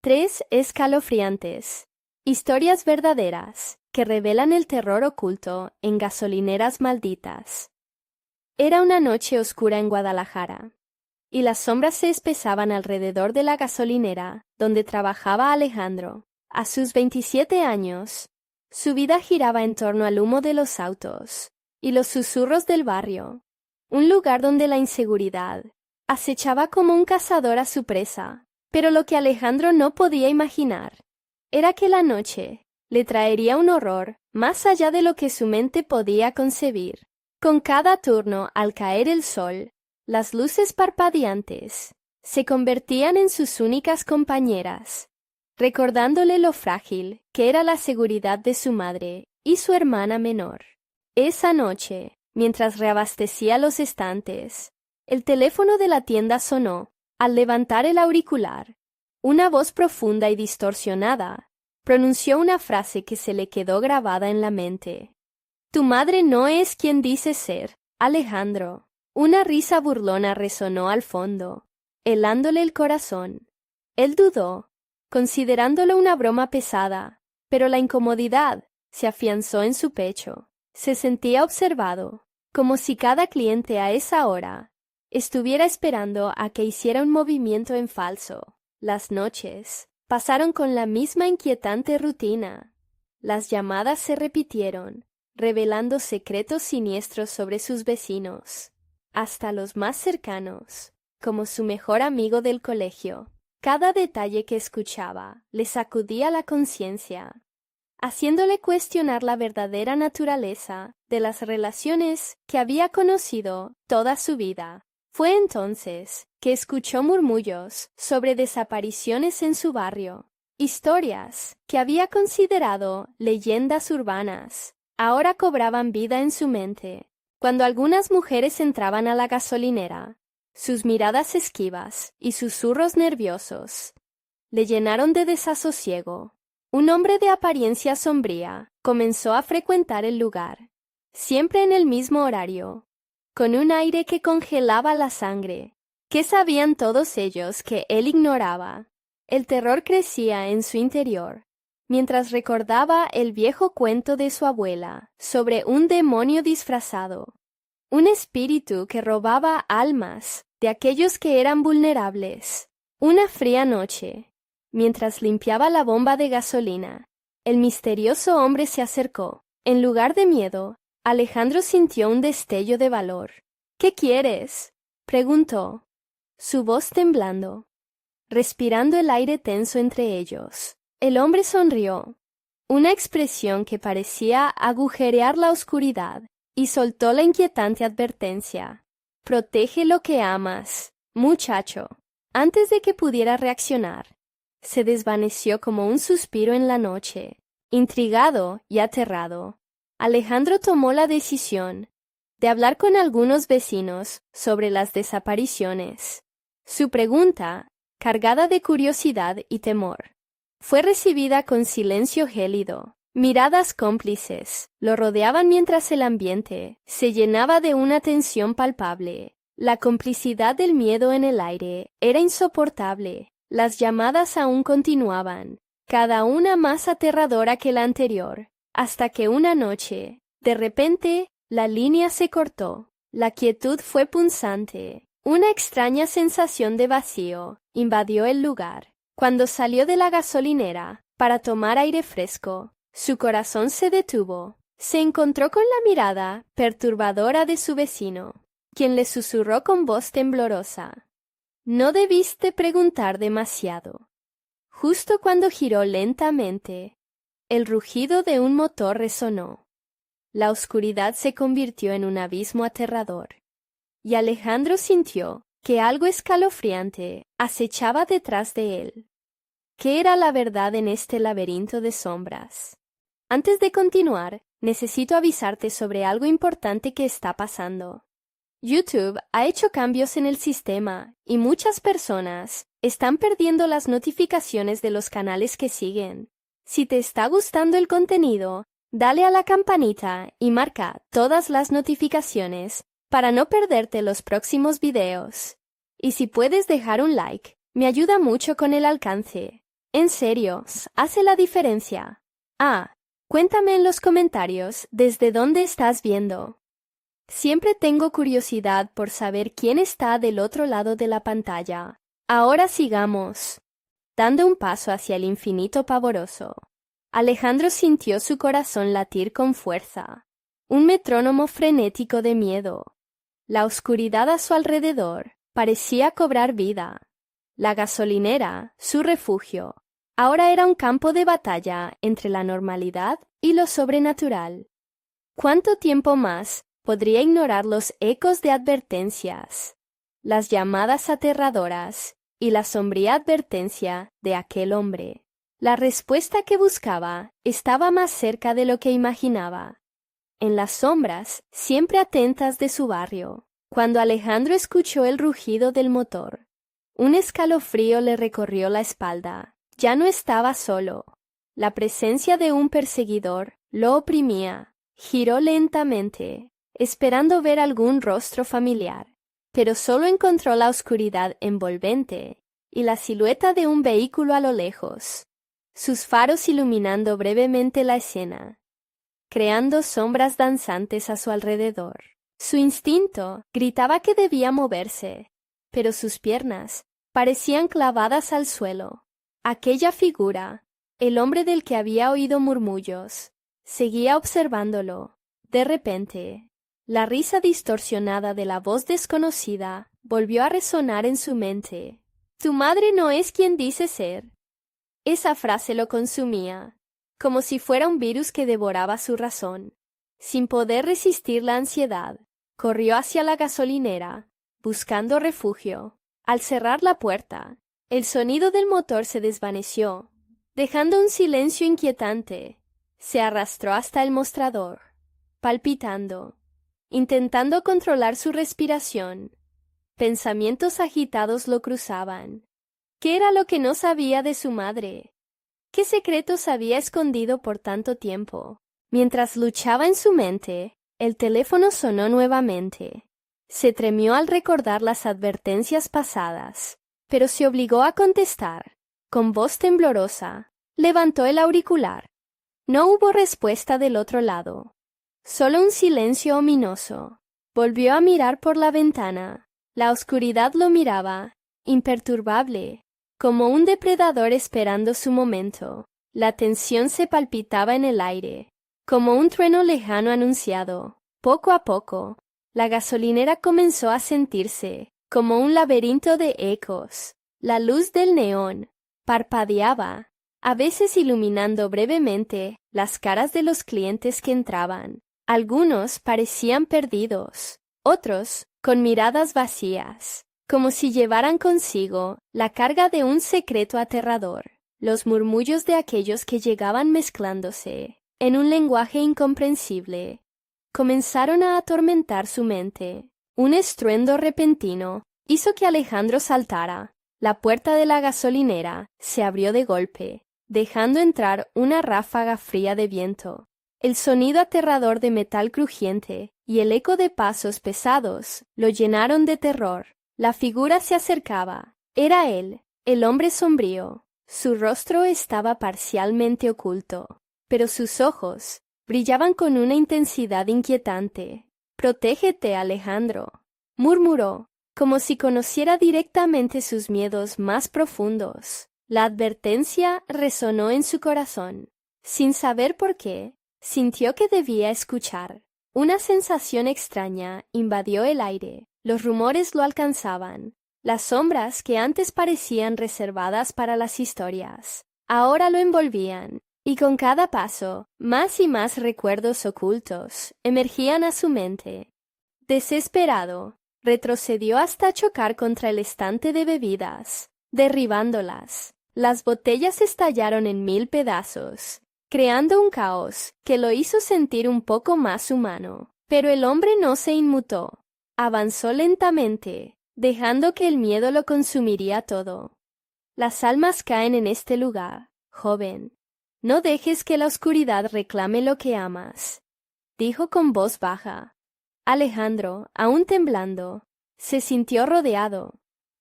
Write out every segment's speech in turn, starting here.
3 escalofriantes. Historias verdaderas que revelan el terror oculto en gasolineras malditas. Era una noche oscura en Guadalajara, y las sombras se espesaban alrededor de la gasolinera donde trabajaba Alejandro. A sus 27 años, su vida giraba en torno al humo de los autos y los susurros del barrio, un lugar donde la inseguridad acechaba como un cazador a su presa. Pero lo que Alejandro no podía imaginar era que la noche le traería un horror más allá de lo que su mente podía concebir. Con cada turno, al caer el sol, las luces parpadeantes se convertían en sus únicas compañeras, recordándole lo frágil que era la seguridad de su madre y su hermana menor. Esa noche, mientras reabastecía los estantes, el teléfono de la tienda sonó. Al levantar el auricular, una voz profunda y distorsionada pronunció una frase que se le quedó grabada en la mente. «Tu madre no es quien dice ser, Alejandro». Una risa burlona resonó al fondo, helándole el corazón. Él dudó, considerándolo una broma pesada, pero la incomodidad se afianzó en su pecho. Se sentía observado, como si cada cliente a esa hora estuviera esperando a que hiciera un movimiento en falso. Las noches pasaron con la misma inquietante rutina. Las llamadas se repitieron, revelando secretos siniestros sobre sus vecinos, hasta los más cercanos, como su mejor amigo del colegio. Cada detalle que escuchaba le sacudía la conciencia, haciéndole cuestionar la verdadera naturaleza de las relaciones que había conocido toda su vida. Fue entonces que escuchó murmullos sobre desapariciones en su barrio, historias que había considerado leyendas urbanas. Ahora cobraban vida en su mente. Cuando algunas mujeres entraban a la gasolinera, sus miradas esquivas y susurros nerviosos le llenaron de desasosiego. Un hombre de apariencia sombría comenzó a frecuentar el lugar, siempre en el mismo horario, con un aire que congelaba la sangre. ¿Qué sabían todos ellos que él ignoraba? El terror crecía en su interior, mientras recordaba el viejo cuento de su abuela sobre un demonio disfrazado, un espíritu que robaba almas de aquellos que eran vulnerables. Una fría noche, mientras limpiaba la bomba de gasolina, el misterioso hombre se acercó. En lugar de miedo, Alejandro sintió un destello de valor. «¿Qué quieres?», preguntó, su voz temblando, respirando el aire tenso entre ellos. El hombre sonrió, una expresión que parecía agujerear la oscuridad, y soltó la inquietante advertencia. «Protege lo que amas, muchacho». Antes de que pudiera reaccionar, se desvaneció como un suspiro en la noche. Intrigado y aterrado, Alejandro tomó la decisión de hablar con algunos vecinos sobre las desapariciones. Su pregunta, cargada de curiosidad y temor, fue recibida con silencio gélido. Miradas cómplices lo rodeaban mientras el ambiente se llenaba de una tensión palpable. La complicidad del miedo en el aire era insoportable. Las llamadas aún continuaban, cada una más aterradora que la anterior, hasta que una noche, de repente, la línea se cortó. La quietud fue punzante. Una extraña sensación de vacío invadió el lugar. Cuando salió de la gasolinera para tomar aire fresco, su corazón se detuvo. Se encontró con la mirada perturbadora de su vecino, quien le susurró con voz temblorosa: «No debiste preguntar demasiado». Justo cuando giró lentamente, el rugido de un motor resonó. La oscuridad se convirtió en un abismo aterrador, y Alejandro sintió que algo escalofriante acechaba detrás de él. ¿Qué era la verdad en este laberinto de sombras? Antes de continuar, necesito avisarte sobre algo importante que está pasando. YouTube ha hecho cambios en el sistema y muchas personas están perdiendo las notificaciones de los canales que siguen. Si te está gustando el contenido, dale a la campanita y marca todas las notificaciones para no perderte los próximos videos. Y si puedes dejar un like, me ayuda mucho con el alcance. En serio, hace la diferencia. Cuéntame en los comentarios desde dónde estás viendo. Siempre tengo curiosidad por saber quién está del otro lado de la pantalla. Ahora sigamos. Dando un paso hacia el infinito pavoroso, Alejandro sintió su corazón latir con fuerza. Un metrónomo frenético de miedo. La oscuridad a su alrededor parecía cobrar vida. La gasolinera, su refugio, ahora era un campo de batalla entre la normalidad y lo sobrenatural. ¿Cuánto tiempo más podría ignorar los ecos de advertencias, las llamadas aterradoras y la sombría advertencia de aquel hombre? La respuesta que buscaba estaba más cerca de lo que imaginaba. En las sombras, siempre atentas de su barrio, cuando Alejandro escuchó el rugido del motor, un escalofrío le recorrió la espalda. Ya no estaba solo. La presencia de un perseguidor lo oprimía. Giró lentamente, esperando ver algún rostro familiar, pero solo encontró la oscuridad envolvente y la silueta de un vehículo a lo lejos, sus faros iluminando brevemente la escena, creando sombras danzantes a su alrededor. Su instinto gritaba que debía moverse, pero sus piernas parecían clavadas al suelo. Aquella figura, el hombre del que había oído murmullos, seguía observándolo. De repente, la risa distorsionada de la voz desconocida volvió a resonar en su mente. «Tu madre no es quien dice ser». Esa frase lo consumía, como si fuera un virus que devoraba su razón. Sin poder resistir la ansiedad, corrió hacia la gasolinera, buscando refugio. Al cerrar la puerta, el sonido del motor se desvaneció, dejando un silencio inquietante. Se arrastró hasta el mostrador, palpitando, intentando controlar su respiración. Pensamientos agitados lo cruzaban. ¿Qué era lo que no sabía de su madre? ¿Qué secretos había escondido por tanto tiempo? Mientras luchaba en su mente, el teléfono sonó nuevamente. Se tremió al recordar las advertencias pasadas, pero se obligó a contestar. Con voz temblorosa, levantó el auricular. No hubo respuesta del otro lado, solo un silencio ominoso. Volvió a mirar por la ventana. La oscuridad lo miraba, imperturbable, como un depredador esperando su momento. La tensión se palpitaba en el aire, como un trueno lejano anunciado. Poco a poco, la gasolinera comenzó a sentirse como un laberinto de ecos. La luz del neón parpadeaba, a veces iluminando brevemente las caras de los clientes que entraban. Algunos parecían perdidos, otros con miradas vacías, como si llevaran consigo la carga de un secreto aterrador. Los murmullos de aquellos que llegaban mezclándose en un lenguaje incomprensible comenzaron a atormentar su mente. Un estruendo repentino hizo que Alejandro saltara. La puerta de la gasolinera se abrió de golpe, dejando entrar una ráfaga fría de viento. El sonido aterrador de metal crujiente y el eco de pasos pesados lo llenaron de terror. La figura se acercaba. Era él, el hombre sombrío. Su rostro estaba parcialmente oculto, pero sus ojos brillaban con una intensidad inquietante. «Protégete, Alejandro», murmuró, como si conociera directamente sus miedos más profundos. La advertencia resonó en su corazón. Sin saber por qué, sintió que debía escuchar. Una sensación extraña invadió el aire. Los rumores lo alcanzaban. Las sombras que antes parecían reservadas para las historias, ahora lo envolvían, y con cada paso, más y más recuerdos ocultos emergían a su mente. Desesperado, retrocedió hasta chocar contra el estante de bebidas, derribándolas. Las botellas estallaron en 1000 pedazos, creando un caos que lo hizo sentir un poco más humano. Pero el hombre no se inmutó. Avanzó lentamente, dejando que el miedo lo consumiría todo. Las almas caen en este lugar, joven. No dejes que la oscuridad reclame lo que amas, dijo con voz baja. Alejandro, aún temblando, se sintió rodeado.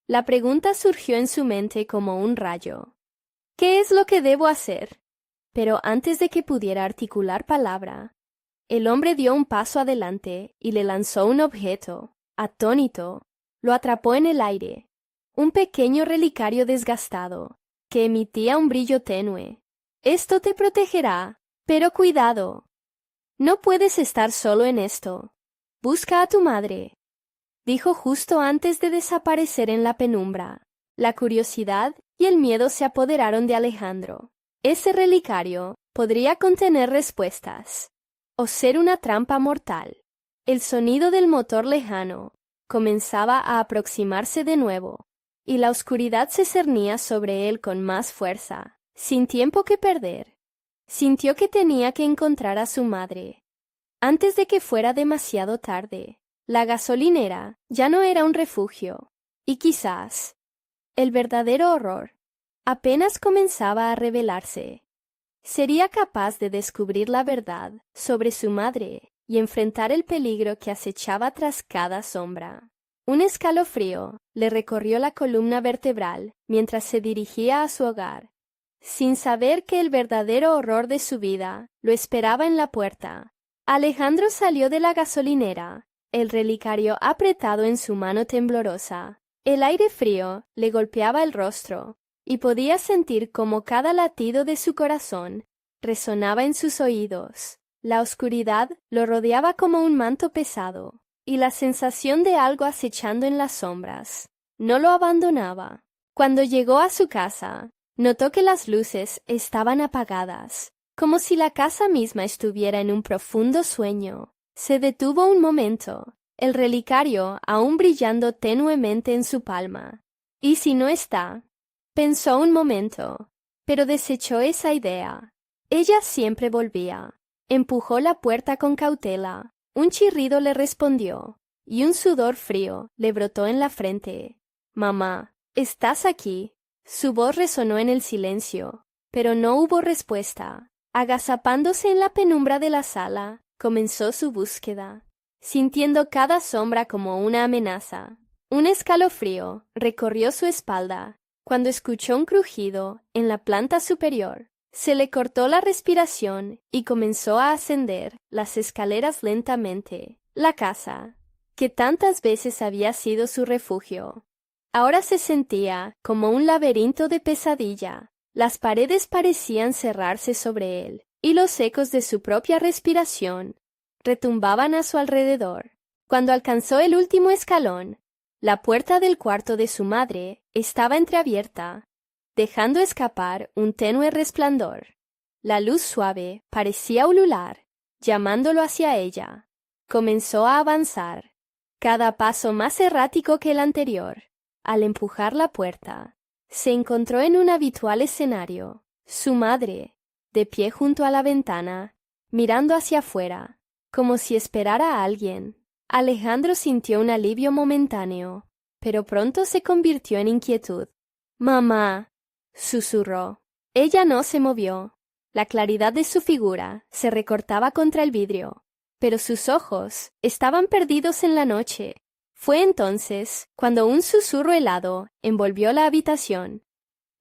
La pregunta surgió en su mente como un rayo. ¿Qué es lo que debo hacer? Pero antes de que pudiera articular palabra, el hombre dio un paso adelante y le lanzó un objeto. Atónito, lo atrapó en el aire, un pequeño relicario desgastado, que emitía un brillo tenue. Esto te protegerá, pero cuidado. No puedes estar solo en esto. Busca a tu madre, dijo justo antes de desaparecer en la penumbra. La curiosidad y el miedo se apoderaron de Alejandro. Ese relicario podría contener respuestas, o ser una trampa mortal. El sonido del motor lejano comenzaba a aproximarse de nuevo, y la oscuridad se cernía sobre él con más fuerza. Sin tiempo que perder, sintió que tenía que encontrar a su madre, antes de que fuera demasiado tarde. La gasolinera ya no era un refugio, y quizás el verdadero horror apenas comenzaba a revelarse. Sería capaz de descubrir la verdad sobre su madre y enfrentar el peligro que acechaba tras cada sombra. Un escalofrío le recorrió la columna vertebral mientras se dirigía a su hogar, sin saber que el verdadero horror de su vida lo esperaba en la puerta. Alejandro salió de la gasolinera, el relicario apretado en su mano temblorosa. El aire frío le golpeaba el rostro, y podía sentir cómo cada latido de su corazón resonaba en sus oídos. La oscuridad lo rodeaba como un manto pesado, y la sensación de algo acechando en las sombras no lo abandonaba. Cuando llegó a su casa, notó que las luces estaban apagadas, como si la casa misma estuviera en un profundo sueño. Se detuvo un momento, el relicario aún brillando tenuemente en su palma. ¿Y si no está? Pensó un momento, pero desechó esa idea. Ella siempre volvía. Empujó la puerta con cautela. Un chirrido le respondió, y un sudor frío le brotó en la frente. «Mamá, ¿estás aquí?» Su voz resonó en el silencio, pero no hubo respuesta. Agazapándose en la penumbra de la sala, comenzó su búsqueda, sintiendo cada sombra como una amenaza. Un escalofrío recorrió su espalda cuando escuchó un crujido en la planta superior. Se le cortó la respiración y comenzó a ascender las escaleras lentamente. La casa, que tantas veces había sido su refugio, ahora se sentía como un laberinto de pesadilla. Las paredes parecían cerrarse sobre él, y los ecos de su propia respiración retumbaban a su alrededor. Cuando alcanzó el último escalón, la puerta del cuarto de su madre estaba entreabierta, dejando escapar un tenue resplandor. La luz suave parecía ulular, llamándolo hacia ella. Comenzó a avanzar, cada paso más errático que el anterior. Al empujar la puerta, se encontró en un habitual escenario. Su madre, de pie junto a la ventana, mirando hacia afuera, como si esperara a alguien. Alejandro sintió un alivio momentáneo, pero pronto se convirtió en inquietud. «Mamá», susurró. Ella no se movió. La claridad de su figura se recortaba contra el vidrio, pero sus ojos estaban perdidos en la noche. Fue entonces cuando un susurro helado envolvió la habitación.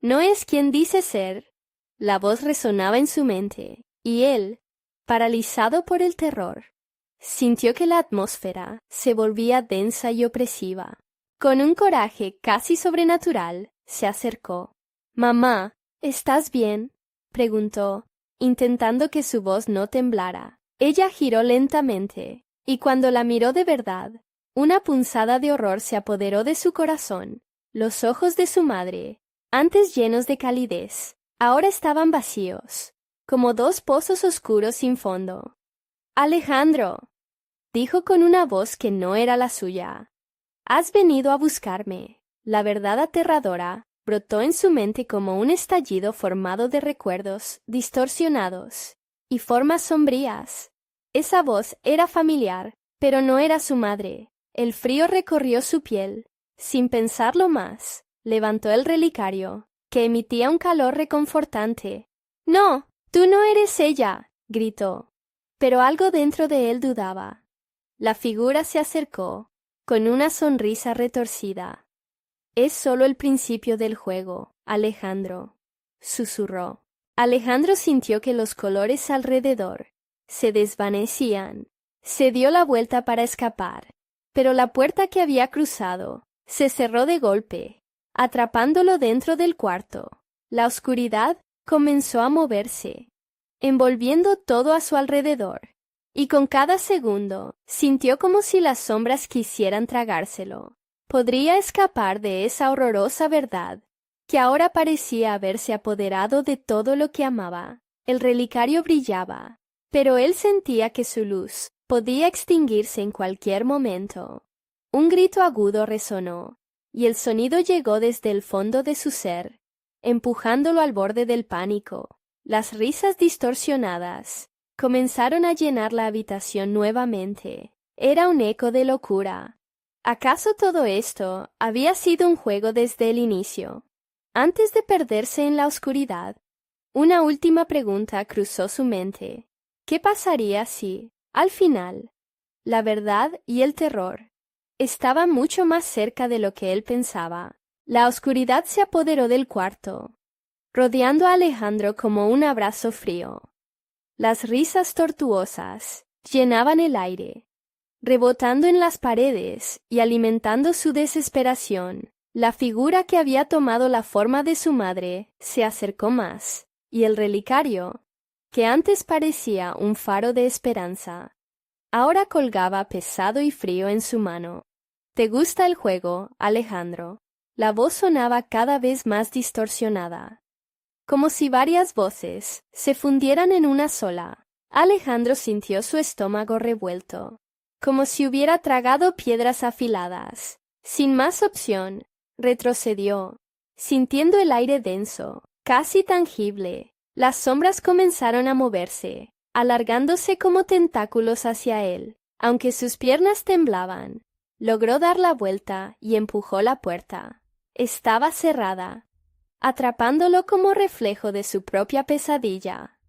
«No es quien dice ser». La voz resonaba en su mente, y él, paralizado por el terror, sintió que la atmósfera se volvía densa y opresiva. Con un coraje casi sobrenatural, se acercó. «Mamá, ¿estás bien?», preguntó, intentando que su voz no temblara. Ella giró lentamente, y cuando la miró de verdad, una punzada de horror se apoderó de su corazón. Los ojos de su madre, antes llenos de calidez, ahora estaban vacíos, como dos pozos oscuros sin fondo. «Alejandro», dijo con una voz que no era la suya, «has venido a buscarme». La verdad aterradora brotó en su mente como un estallido formado de recuerdos distorsionados y formas sombrías. Esa voz era familiar, pero no era su madre. El frío recorrió su piel. Sin pensarlo más, levantó el relicario, que emitía un calor reconfortante. «No, tú no eres ella», gritó. Pero algo dentro de él dudaba. La figura se acercó, con una sonrisa retorcida. «Es solo el principio del juego, Alejandro. susurró. Alejandro sintió que los colores alrededor se desvanecían. Se dio la vuelta para escapar, pero la puerta que había cruzado se cerró de golpe, atrapándolo dentro del cuarto. La oscuridad comenzó a moverse, envolviendo todo a su alrededor, y con cada segundo sintió como si las sombras quisieran tragárselo. Podría escapar de esa horrorosa verdad que ahora parecía haberse apoderado de todo lo que amaba. El relicario brillaba, pero él sentía que su luz podía extinguirse en cualquier momento. Un grito agudo resonó, y el sonido llegó desde el fondo de su ser, empujándolo al borde del pánico. Las risas distorsionadas comenzaron a llenar la habitación nuevamente. Era un eco de locura. ¿Acaso todo esto había sido un juego desde el inicio? Antes de perderse en la oscuridad, una última pregunta cruzó su mente. ¿Qué pasaría si, al final, la verdad y el terror estaban mucho más cerca de lo que él pensaba? La oscuridad se apoderó del cuarto, rodeando a Alejandro como un abrazo frío. Las risas tortuosas llenaban el aire, rebotando en las paredes y alimentando su desesperación. La figura que había tomado la forma de su madre se acercó más, y el relicario, que antes parecía un faro de esperanza, ahora colgaba pesado y frío en su mano. ¿Te gusta el juego, Alejandro? La voz sonaba cada vez más distorsionada, como si varias voces se fundieran en una sola. Alejandro sintió su estómago revuelto, como si hubiera tragado piedras afiladas. Sin más opción, retrocedió, sintiendo el aire denso, casi tangible. Las sombras comenzaron a moverse, alargándose como tentáculos hacia él. Aunque sus piernas temblaban, logró dar la vuelta y empujó la puerta. Estaba cerrada, atrapándolo como reflejo de su propia pesadilla.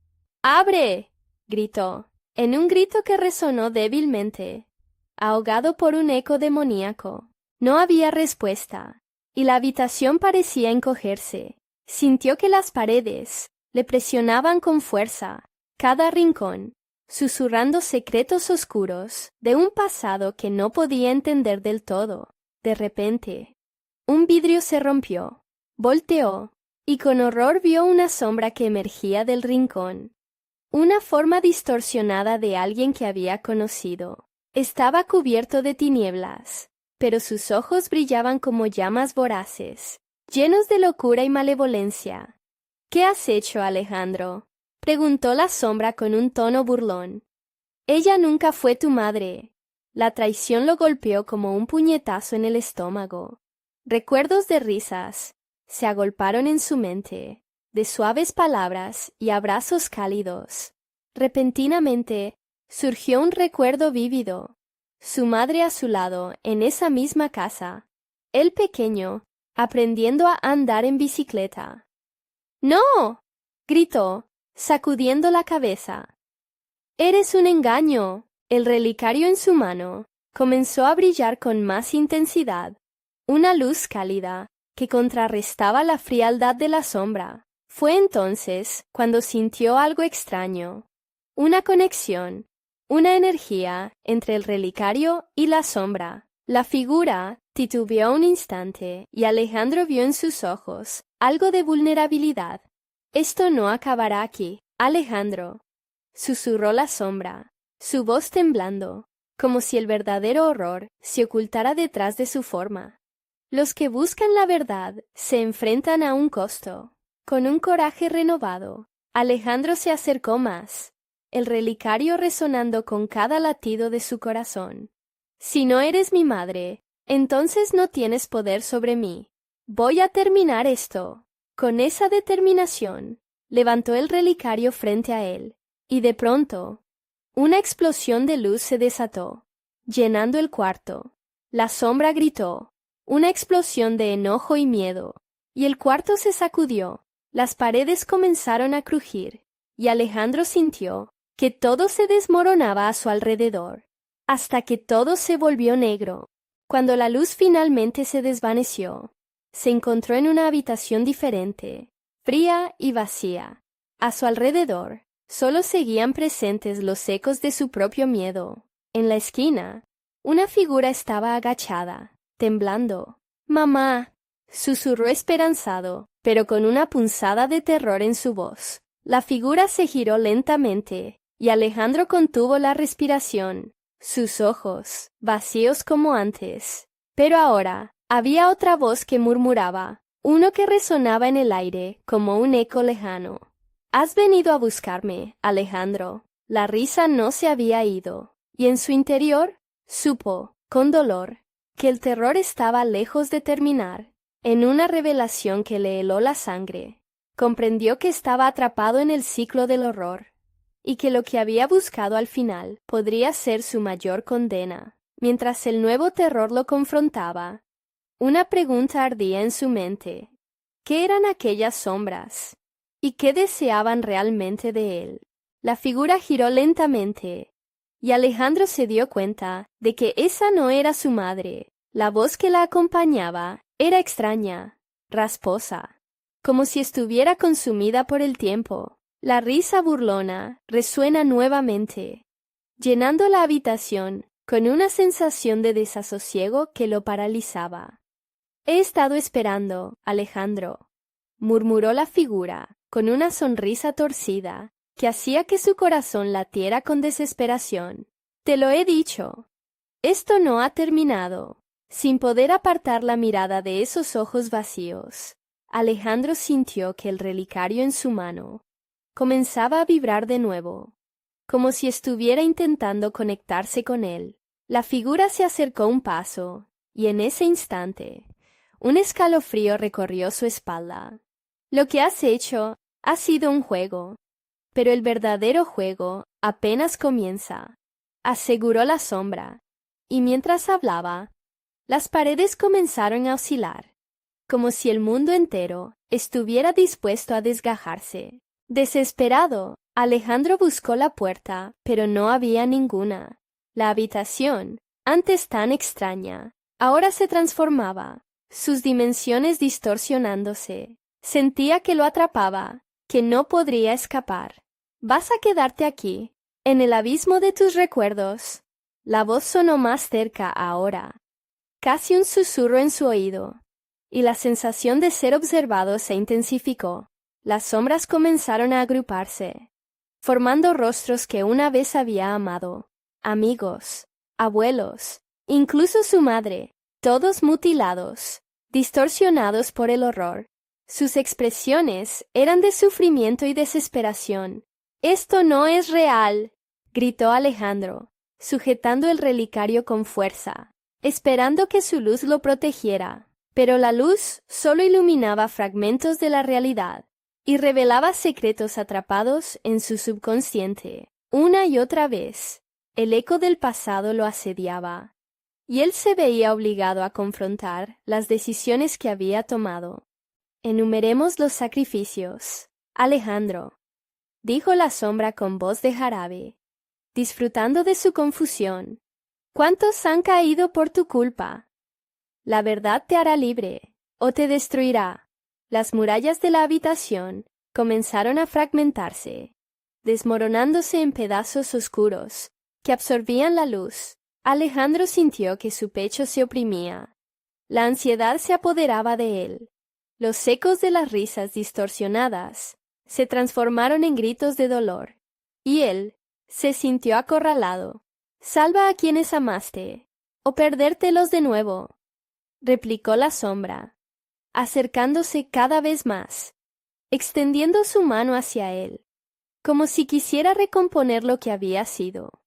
¡Abre!, gritó, en un grito que resonó débilmente, ahogado por un eco demoníaco. No había respuesta, y la habitación parecía encogerse. Sintió que las paredes le presionaban con fuerza, cada rincón, susurrando secretos oscuros de un pasado que no podía entender del todo. De repente, un vidrio se rompió. Volteó, y con horror vio una sombra que emergía del rincón. Una forma distorsionada de alguien que había conocido. Estaba cubierto de tinieblas, pero sus ojos brillaban como llamas voraces, llenos de locura y malevolencia. ¿Qué has hecho, Alejandro?, preguntó la sombra con un tono burlón. Ella nunca fue tu madre. La traición lo golpeó como un puñetazo en el estómago. Recuerdos de risas se agolparon en su mente, de suaves palabras y abrazos cálidos. Repentinamente surgió un recuerdo vívido, su madre a su lado en esa misma casa, él pequeño, aprendiendo a andar en bicicleta. ¡No!, gritó, sacudiendo la cabeza. «Eres un engaño». El relicario en su mano comenzó a brillar con más intensidad, una luz cálida que contrarrestaba la frialdad de la sombra. Fue entonces cuando sintió algo extraño, una conexión, una energía entre el relicario y la sombra. La figura titubeó un instante y Alejandro vio en sus ojos algo de vulnerabilidad. «Esto no acabará aquí, Alejandro», susurró la sombra, su voz temblando, como si el verdadero horror se ocultara detrás de su forma. Los que buscan la verdad se enfrentan a un costo. Con un coraje renovado, Alejandro se acercó más, el relicario resonando con cada latido de su corazón. «Si no eres mi madre, entonces no tienes poder sobre mí. Voy a terminar esto». Con esa determinación, levantó el relicario frente a él, y de pronto, una explosión de luz se desató, llenando el cuarto. La sombra gritó, una explosión de enojo y miedo, y el cuarto se sacudió. Las paredes comenzaron a crujir, y Alejandro sintió que todo se desmoronaba a su alrededor, hasta que todo se volvió negro. Cuando la luz finalmente se desvaneció, se encontró en una habitación diferente, fría y vacía. A su alrededor, solo seguían presentes los ecos de su propio miedo. En la esquina, una figura estaba agachada, temblando. «¡Mamá!», susurró esperanzado, pero con una punzada de terror en su voz. La figura se giró lentamente, y Alejandro contuvo la respiración, sus ojos, vacíos como antes. Pero ahora, había otra voz que murmuraba, uno que resonaba en el aire como un eco lejano. «Has venido a buscarme, Alejandro». La risa no se había ido, y en su interior, supo, con dolor, que el terror estaba lejos de terminar. En una revelación que le heló la sangre, comprendió que estaba atrapado en el ciclo del horror, y que lo que había buscado al final podría ser su mayor condena. Mientras el nuevo terror lo confrontaba, una pregunta ardía en su mente. ¿Qué eran aquellas sombras? ¿Y qué deseaban realmente de él? La figura giró lentamente, y Alejandro se dio cuenta de que esa no era su madre. La voz que la acompañaba era extraña, rasposa, como si estuviera consumida por el tiempo. La risa burlona resuena nuevamente, llenando la habitación con una sensación de desasosiego que lo paralizaba. «He estado esperando, Alejandro», murmuró la figura, con una sonrisa torcida que hacía que su corazón latiera con desesperación. «Te lo he dicho. Esto no ha terminado». Sin poder apartar la mirada de esos ojos vacíos, Alejandro sintió que el relicario en su mano comenzaba a vibrar de nuevo, como si estuviera intentando conectarse con él. La figura se acercó un paso, y en ese instante, un escalofrío recorrió su espalda. «Lo que has hecho ha sido un juego, pero el verdadero juego apenas comienza», aseguró la sombra, y mientras hablaba, las paredes comenzaron a oscilar, como si el mundo entero estuviera dispuesto a desgajarse. Desesperado, Alejandro buscó la puerta, pero no había ninguna. La habitación, antes tan extraña, ahora se transformaba, sus dimensiones distorsionándose. Sentía que lo atrapaba, que no podría escapar. «¿Vas a quedarte aquí, en el abismo de tus recuerdos?» La voz sonó más cerca ahora, casi un susurro en su oído, y la sensación de ser observado se intensificó. Las sombras comenzaron a agruparse, formando rostros que una vez había amado, amigos, abuelos, incluso su madre, todos mutilados, distorsionados por el horror. Sus expresiones eran de sufrimiento y desesperación. «Esto no es real», gritó Alejandro, sujetando el relicario con fuerza, esperando que su luz lo protegiera. Pero la luz solo iluminaba fragmentos de la realidad y revelaba secretos atrapados en su subconsciente. Una y otra vez, el eco del pasado lo asediaba, y él se veía obligado a confrontar las decisiones que había tomado. «Enumeremos los sacrificios, Alejandro», dijo la sombra con voz de jarabe, disfrutando de su confusión. «¿Cuántos han caído por tu culpa? La verdad te hará libre, o te destruirá». Las murallas de la habitación comenzaron a fragmentarse, desmoronándose en pedazos oscuros que absorbían la luz. Alejandro sintió que su pecho se oprimía. La ansiedad se apoderaba de él. Los ecos de las risas distorsionadas se transformaron en gritos de dolor, y él se sintió acorralado. «Salva a quienes amaste, o perdértelos de nuevo», replicó la sombra, acercándose cada vez más, extendiendo su mano hacia él, como si quisiera recomponer lo que había sido.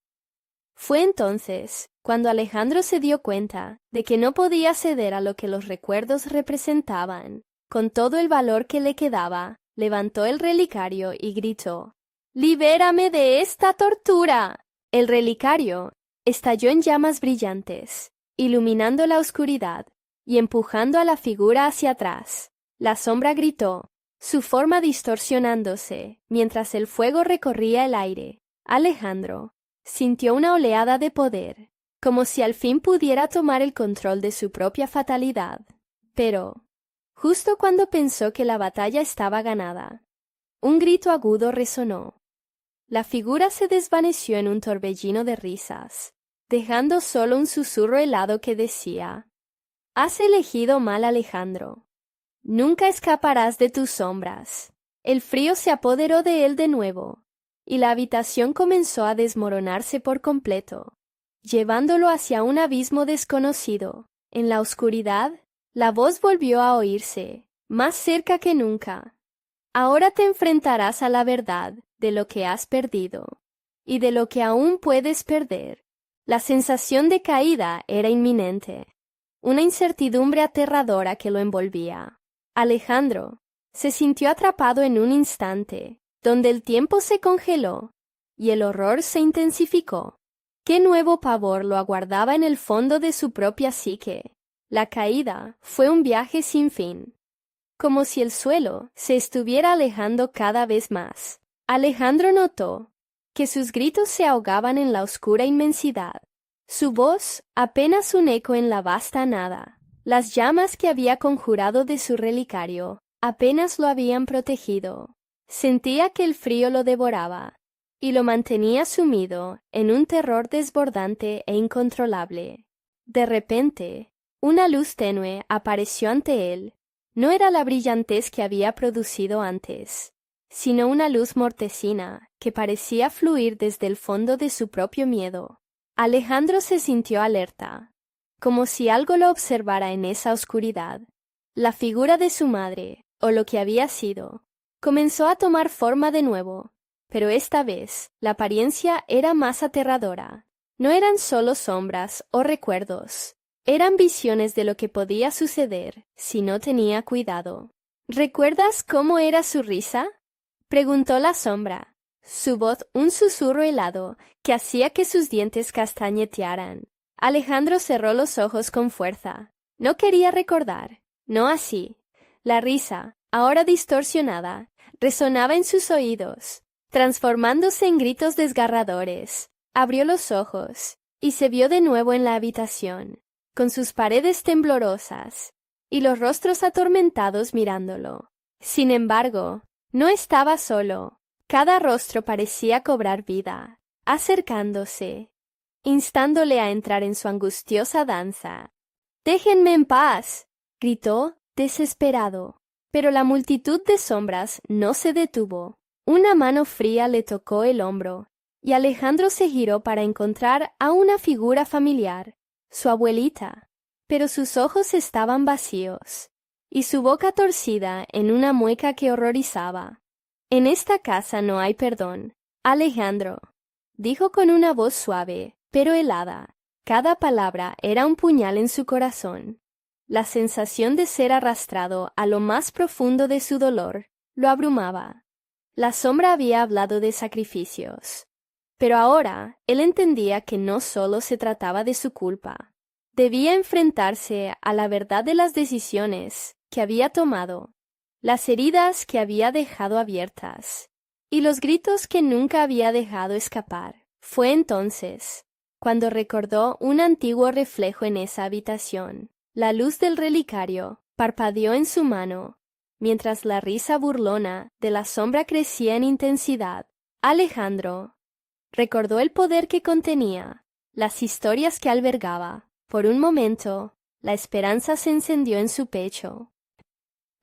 Fue entonces cuando Alejandro se dio cuenta de que no podía ceder a lo que los recuerdos representaban. Con todo el valor que le quedaba, levantó el relicario y gritó: «¡Libérame de esta tortura!». El relicario estalló en llamas brillantes, iluminando la oscuridad y empujando a la figura hacia atrás. La sombra gritó, su forma distorsionándose, mientras el fuego recorría el aire. Alejandro sintió una oleada de poder, como si al fin pudiera tomar el control de su propia fatalidad. Pero, justo cuando pensó que la batalla estaba ganada. Un grito agudo resonó. La figura se desvaneció en un torbellino de risas, dejando solo un susurro helado que decía: «Has elegido mal, Alejandro. Nunca escaparás de tus sombras». El frío se apoderó de él de nuevo, y la habitación comenzó a desmoronarse por completo, llevándolo hacia un abismo desconocido. En la oscuridad, la voz volvió a oírse, más cerca que nunca. «Ahora te enfrentarás a la verdad de lo que has perdido, y de lo que aún puedes perder». La sensación de caída era inminente, una incertidumbre aterradora que lo envolvía. Alejandro se sintió atrapado en un instante, donde el tiempo se congeló y el horror se intensificó. ¿Qué nuevo pavor lo aguardaba en el fondo de su propia psique? La caída fue un viaje sin fin, como si el suelo se estuviera alejando cada vez más. Alejandro notó que sus gritos se ahogaban en la oscura inmensidad, su voz apenas un eco en la vasta nada. Las llamas que había conjurado de su relicario apenas lo habían protegido. Sentía que el frío lo devoraba y lo mantenía sumido en un terror desbordante e incontrolable. De repente, una luz tenue apareció ante él. No era la brillantez que había producido antes, sino una luz mortecina que parecía fluir desde el fondo de su propio miedo. Alejandro se sintió alerta, como si algo lo observara en esa oscuridad. La figura de su madre, o lo que había sido, comenzó a tomar forma de nuevo, pero esta vez la apariencia era más aterradora. No eran solo sombras o recuerdos, eran visiones de lo que podía suceder si no tenía cuidado. «¿Recuerdas cómo era su risa?», preguntó la sombra, su voz un susurro helado que hacía que sus dientes castañetearan. Alejandro cerró los ojos con fuerza. No quería recordar, no así. La risa, ahora distorsionada, resonaba en sus oídos, transformándose en gritos desgarradores. Abrió los ojos y se vio de nuevo en la habitación, con sus paredes temblorosas y los rostros atormentados mirándolo. Sin embargo, no estaba solo. Cada rostro parecía cobrar vida, acercándose, instándole a entrar en su angustiosa danza. «¡Déjenme en paz!», gritó, desesperado. Pero la multitud de sombras no se detuvo. Una mano fría le tocó el hombro, y Alejandro se giró para encontrar a una figura familiar, su abuelita. Pero sus ojos estaban vacíos, y su boca torcida en una mueca que horrorizaba. «En esta casa no hay perdón, Alejandro», dijo con una voz suave, pero helada. Cada palabra era un puñal en su corazón. La sensación de ser arrastrado a lo más profundo de su dolor lo abrumaba. La sombra había hablado de sacrificios, pero ahora él entendía que no solo se trataba de su culpa. Debía enfrentarse a la verdad de las decisiones que había tomado, las heridas que había dejado abiertas y los gritos que nunca había dejado escapar. Fue entonces cuando recordó un antiguo reflejo en esa habitación. La luz del relicario parpadeó en su mano, mientras la risa burlona de la sombra crecía en intensidad. Alejandro recordó el poder que contenía, las historias que albergaba. Por un momento, la esperanza se encendió en su pecho.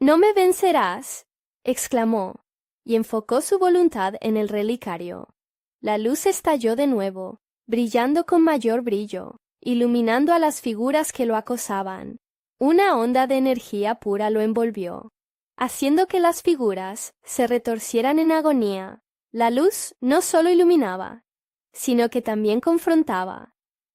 «¡No me vencerás!», exclamó, y enfocó su voluntad en el relicario. La luz estalló de nuevo, brillando con mayor brillo, iluminando a las figuras que lo acosaban. Una onda de energía pura lo envolvió, haciendo que las figuras se retorcieran en agonía. La luz no solo iluminaba, sino que también confrontaba.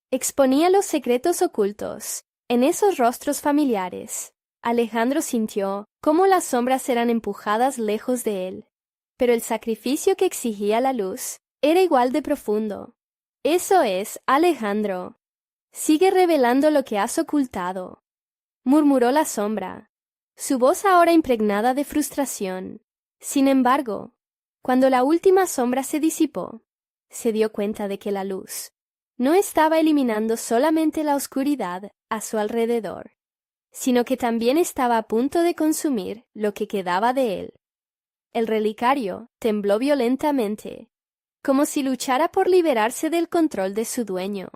Exponía los secretos ocultos en esos rostros familiares. Alejandro sintió cómo las sombras eran empujadas lejos de él, pero el sacrificio que exigía la luz era igual de profundo. «Eso es, Alejandro. Sigue revelando lo que has ocultado», murmuró la sombra, su voz ahora impregnada de frustración. Sin embargo, cuando la última sombra se disipó, se dio cuenta de que la luz no estaba eliminando solamente la oscuridad a su alrededor, sino que también estaba a punto de consumir lo que quedaba de él. El relicario tembló violentamente, como si luchara por liberarse del control de su dueño.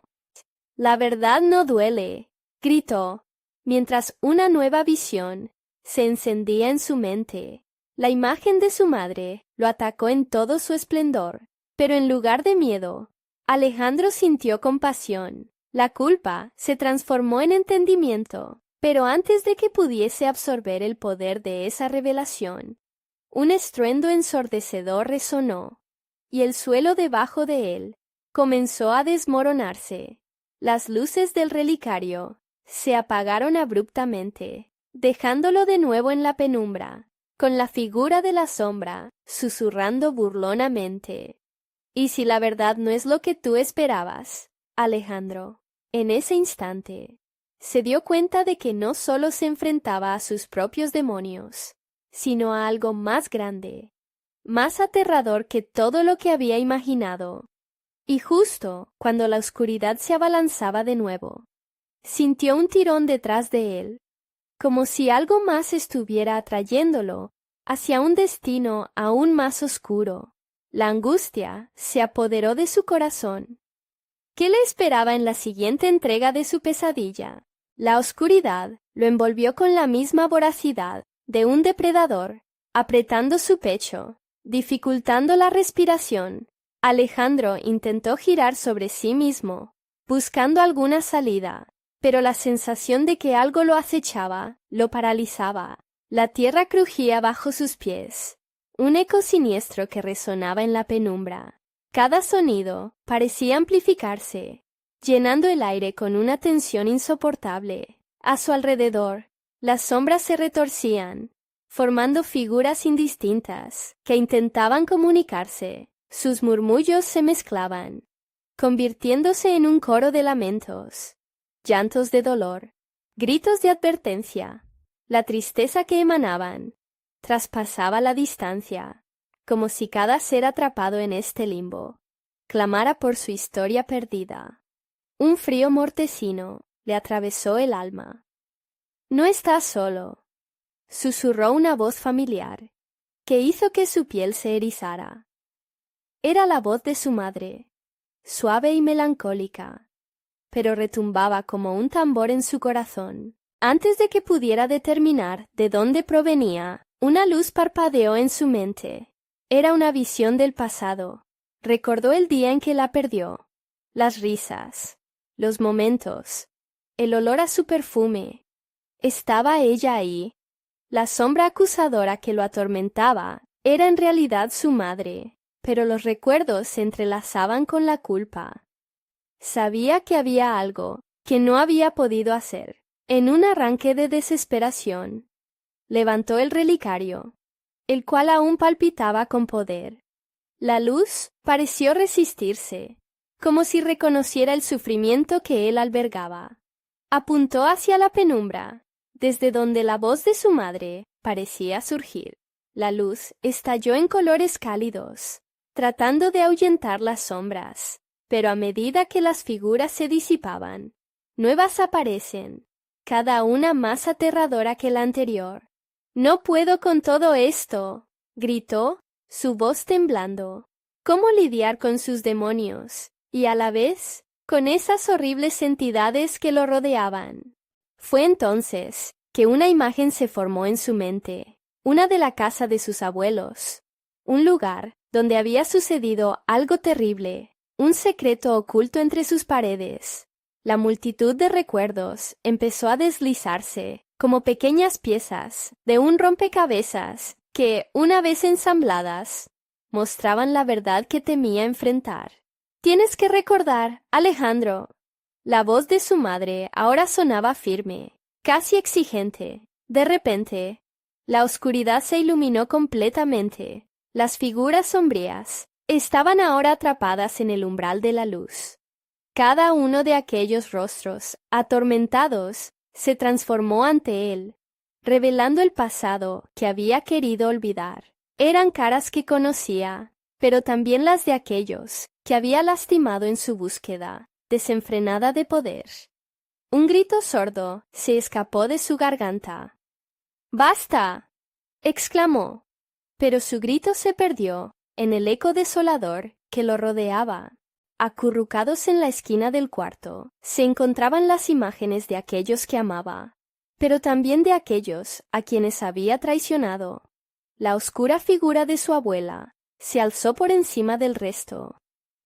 «La verdad no duele», gritó, mientras una nueva visión se encendía en su mente. La imagen de su madre lo atacó en todo su esplendor, pero en lugar de miedo, Alejandro sintió compasión. La culpa se transformó en entendimiento, pero antes de que pudiese absorber el poder de esa revelación, un estruendo ensordecedor resonó, y el suelo debajo de él comenzó a desmoronarse. Las luces del relicario se apagaron abruptamente, dejándolo de nuevo en la penumbra, con la figura de la sombra susurrando burlonamente. «¿Y si la verdad no es lo que tú esperabas, Alejandro?» En ese instante, se dio cuenta de que no solo se enfrentaba a sus propios demonios, sino a algo más grande, más aterrador que todo lo que había imaginado. Y justo cuando la oscuridad se abalanzaba de nuevo, sintió un tirón detrás de él, como si algo más estuviera atrayéndolo hacia un destino aún más oscuro. La angustia se apoderó de su corazón. ¿Qué le esperaba en la siguiente entrega de su pesadilla? La oscuridad lo envolvió con la misma voracidad de un depredador, apretando su pecho, dificultando la respiración. Alejandro intentó girar sobre sí mismo, buscando alguna salida, pero la sensación de que algo lo acechaba lo paralizaba. La tierra crujía bajo sus pies, un eco siniestro que resonaba en la penumbra. Cada sonido parecía amplificarse, llenando el aire con una tensión insoportable. A su alrededor, las sombras se retorcían, formando figuras indistintas que intentaban comunicarse. Sus murmullos se mezclaban, convirtiéndose en un coro de lamentos, llantos de dolor, gritos de advertencia. La tristeza que emanaban traspasaba la distancia, como si cada ser atrapado en este limbo clamara por su historia perdida. Un frío mortecino le atravesó el alma. «No estás solo», susurró una voz familiar, que hizo que su piel se erizara. Era la voz de su madre, suave y melancólica, pero retumbaba como un tambor en su corazón. Antes de que pudiera determinar de dónde provenía, una luz parpadeó en su mente. Era una visión del pasado. Recordó el día en que la perdió, las risas, los momentos, el olor a su perfume. ¿Estaba ella ahí? La sombra acusadora que lo atormentaba era en realidad su madre, pero los recuerdos se entrelazaban con la culpa. Sabía que había algo que no había podido hacer. En un arranque de desesperación, levantó el relicario, el cual aún palpitaba con poder. La luz pareció resistirse, como si reconociera el sufrimiento que él albergaba. Apuntó hacia la penumbra, desde donde la voz de su madre parecía surgir. La luz estalló en colores cálidos, tratando de ahuyentar las sombras, pero a medida que las figuras se disipaban, nuevas aparecen, cada una más aterradora que la anterior. «No puedo con todo esto», gritó, su voz temblando. ¿Cómo lidiar con sus demonios y a la vez con esas horribles entidades que lo rodeaban? Fue entonces que una imagen se formó en su mente, una de la casa de sus abuelos, un lugar donde había sucedido algo terrible, un secreto oculto entre sus paredes. La multitud de recuerdos empezó a deslizarse como pequeñas piezas de un rompecabezas que, una vez ensambladas, mostraban la verdad que temía enfrentar. «Tienes que recordar, Alejandro». La voz de su madre ahora sonaba firme, casi exigente. De repente, la oscuridad se iluminó completamente. Las figuras sombrías estaban ahora atrapadas en el umbral de la luz. Cada uno de aquellos rostros, atormentados, se transformó ante él, revelando el pasado que había querido olvidar. Eran caras que conocía, pero también las de aquellos que había lastimado en su búsqueda desenfrenada de poder. Un grito sordo se escapó de su garganta. ¡Basta!, exclamó, pero su grito se perdió en el eco desolador que lo rodeaba. Acurrucados en la esquina del cuarto, se encontraban las imágenes de aquellos que amaba, pero también de aquellos a quienes había traicionado. La oscura figura de su abuela se alzó por encima del resto.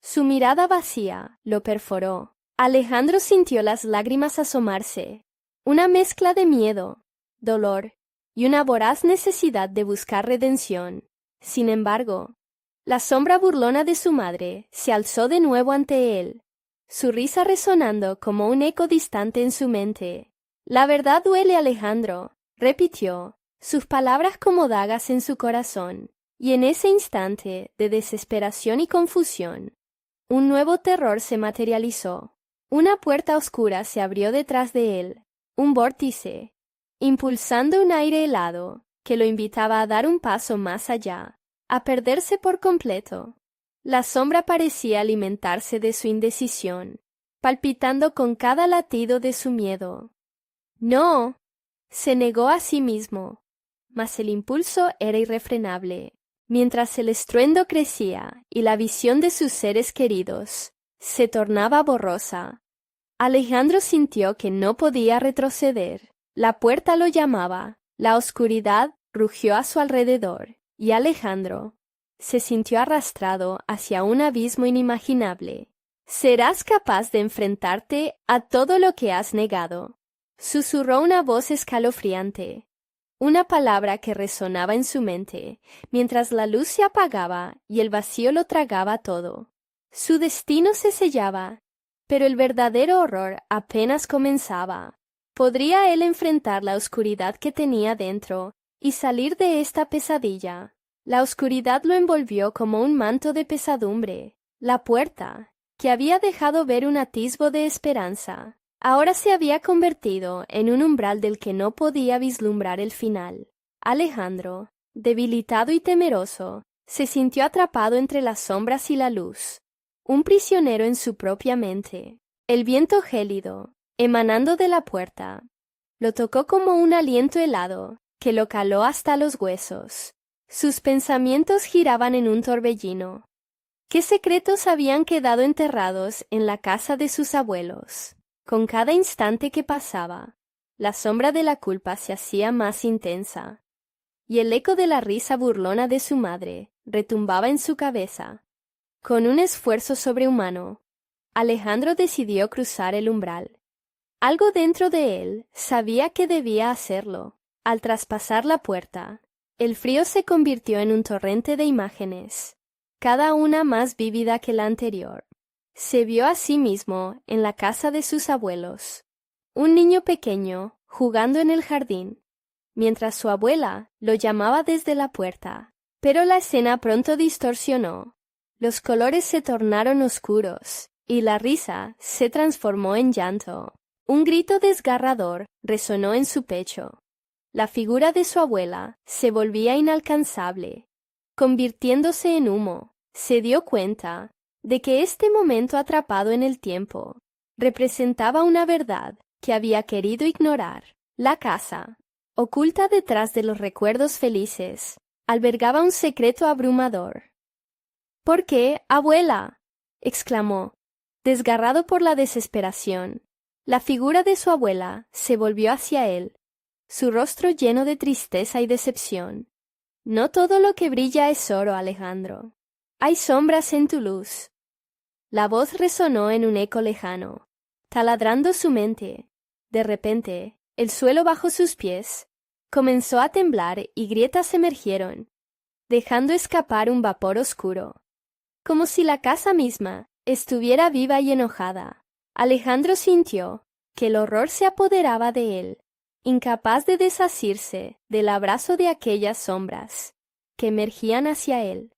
Su mirada vacía lo perforó. Alejandro sintió las lágrimas asomarse, una mezcla de miedo, dolor y una voraz necesidad de buscar redención. Sin embargo, la sombra burlona de su madre se alzó de nuevo ante él, su risa resonando como un eco distante en su mente. «La verdad duele, Alejandro», repitió, sus palabras como dagas en su corazón, y en ese instante de desesperación y confusión, un nuevo terror se materializó. Una puerta oscura se abrió detrás de él, un vórtice, impulsando un aire helado que lo invitaba a dar un paso más allá, a perderse por completo. La sombra parecía alimentarse de su indecisión, palpitando con cada latido de su miedo. «No», se negó a sí mismo, mas el impulso era irrefrenable. Mientras el estruendo crecía y la visión de sus seres queridos se tornaba borrosa, Alejandro sintió que no podía retroceder. La puerta lo llamaba, la oscuridad rugió a su alrededor, y Alejandro se sintió arrastrado hacia un abismo inimaginable. «Serás capaz de enfrentarte a todo lo que has negado», susurró una voz escalofriante. Una palabra que resonaba en su mente, mientras la luz se apagaba y el vacío lo tragaba todo. Su destino se sellaba, pero el verdadero horror apenas comenzaba. ¿Podría él enfrentar la oscuridad que tenía dentro y salir de esta pesadilla? La oscuridad lo envolvió como un manto de pesadumbre. La puerta, que había dejado ver un atisbo de esperanza, ahora se había convertido en un umbral del que no podía vislumbrar el final. Alejandro, debilitado y temeroso, se sintió atrapado entre las sombras y la luz, un prisionero en su propia mente. El viento gélido, emanando de la puerta, lo tocó como un aliento helado que lo caló hasta los huesos. Sus pensamientos giraban en un torbellino. ¿Qué secretos habían quedado enterrados en la casa de sus abuelos? Con cada instante que pasaba, la sombra de la culpa se hacía más intensa, y el eco de la risa burlona de su madre retumbaba en su cabeza. Con un esfuerzo sobrehumano, Alejandro decidió cruzar el umbral. Algo dentro de él sabía que debía hacerlo. Al traspasar la puerta, el frío se convirtió en un torrente de imágenes, cada una más vívida que la anterior. Se vio a sí mismo en la casa de sus abuelos, un niño pequeño jugando en el jardín, mientras su abuela lo llamaba desde la puerta. Pero la escena pronto distorsionó. Los colores se tornaron oscuros y la risa se transformó en llanto. Un grito desgarrador resonó en su pecho. La figura de su abuela se volvía inalcanzable, convirtiéndose en humo. Se dio cuenta de que este momento atrapado en el tiempo representaba una verdad que había querido ignorar. La casa, oculta detrás de los recuerdos felices, albergaba un secreto abrumador. «¿Por qué, abuela?», exclamó, desgarrado por la desesperación. La figura de su abuela se volvió hacia él, su rostro lleno de tristeza y decepción. «No todo lo que brilla es oro, Alejandro. Hay sombras en tu luz». La voz resonó en un eco lejano, taladrando su mente. De repente, el suelo bajo sus pies comenzó a temblar y grietas emergieron, dejando escapar un vapor oscuro, como si la casa misma estuviera viva y enojada. Alejandro sintió que el horror se apoderaba de él, incapaz de desasirse del abrazo de aquellas sombras que emergían hacia él,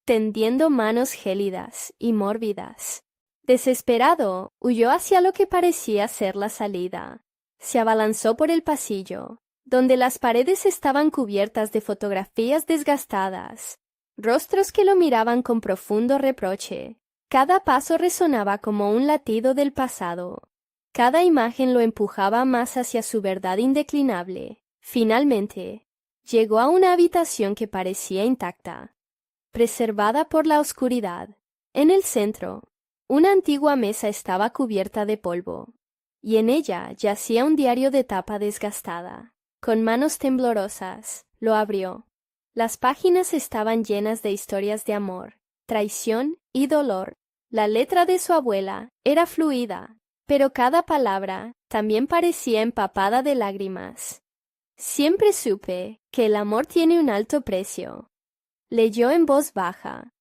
tendiendo manos gélidas y mórbidas. Desesperado, huyó hacia lo que parecía ser la salida. Se abalanzó por el pasillo, donde las paredes estaban cubiertas de fotografías desgastadas, rostros que lo miraban con profundo reproche. Cada paso resonaba como un latido del pasado. Cada imagen lo empujaba más hacia su verdad indeclinable. Finalmente, llegó a una habitación que parecía intacta, preservada por la oscuridad. En el centro, una antigua mesa estaba cubierta de polvo, y en ella yacía un diario de tapa desgastada. Con manos temblorosas, lo abrió. Las páginas estaban llenas de historias de amor, traición y dolor. La letra de su abuela era fluida, pero cada palabra también parecía empapada de lágrimas. Siempre supe que el amor tiene un alto precio. Leyó en voz baja.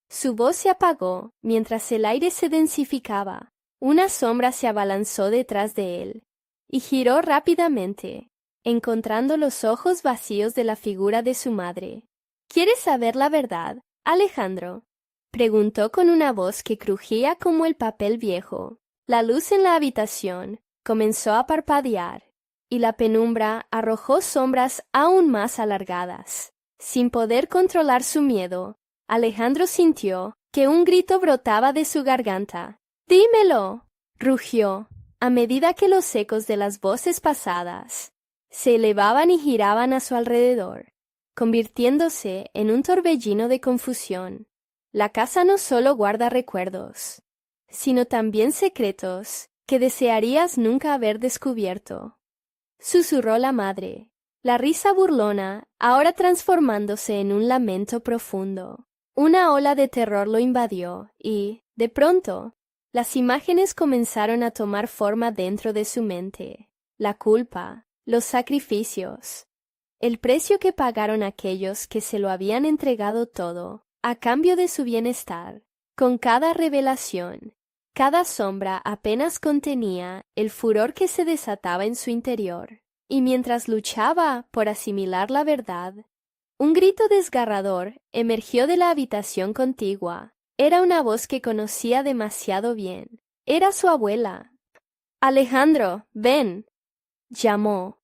Su voz se apagó mientras el aire se densificaba. Una sombra se abalanzó detrás de él y giró rápidamente, encontrando los ojos vacíos de la figura de su madre. ¿Quieres saber la verdad, Alejandro?, preguntó con una voz que crujía como el papel viejo. La luz en la habitación comenzó a parpadear, y la penumbra arrojó sombras aún más alargadas. Sin poder controlar su miedo, Alejandro sintió que un grito brotaba de su garganta. «¡Dímelo!», rugió, a medida que los ecos de las voces pasadas se elevaban y giraban a su alrededor, convirtiéndose en un torbellino de confusión. La casa no solo guarda recuerdos, sino también secretos que desearías nunca haber descubierto, susurró la madre, la risa burlona ahora transformándose en un lamento profundo. Una ola de terror lo invadió y, de pronto, las imágenes comenzaron a tomar forma dentro de su mente. La culpa, los sacrificios, el precio que pagaron aquellos que se lo habían entregado todo a cambio de su bienestar. Con cada revelación, cada sombra apenas contenía el furor que se desataba en su interior. Y mientras luchaba por asimilar la verdad, un grito desgarrador emergió de la habitación contigua. Era una voz que conocía demasiado bien. Era su abuela. «Alejandro, ven», llamó.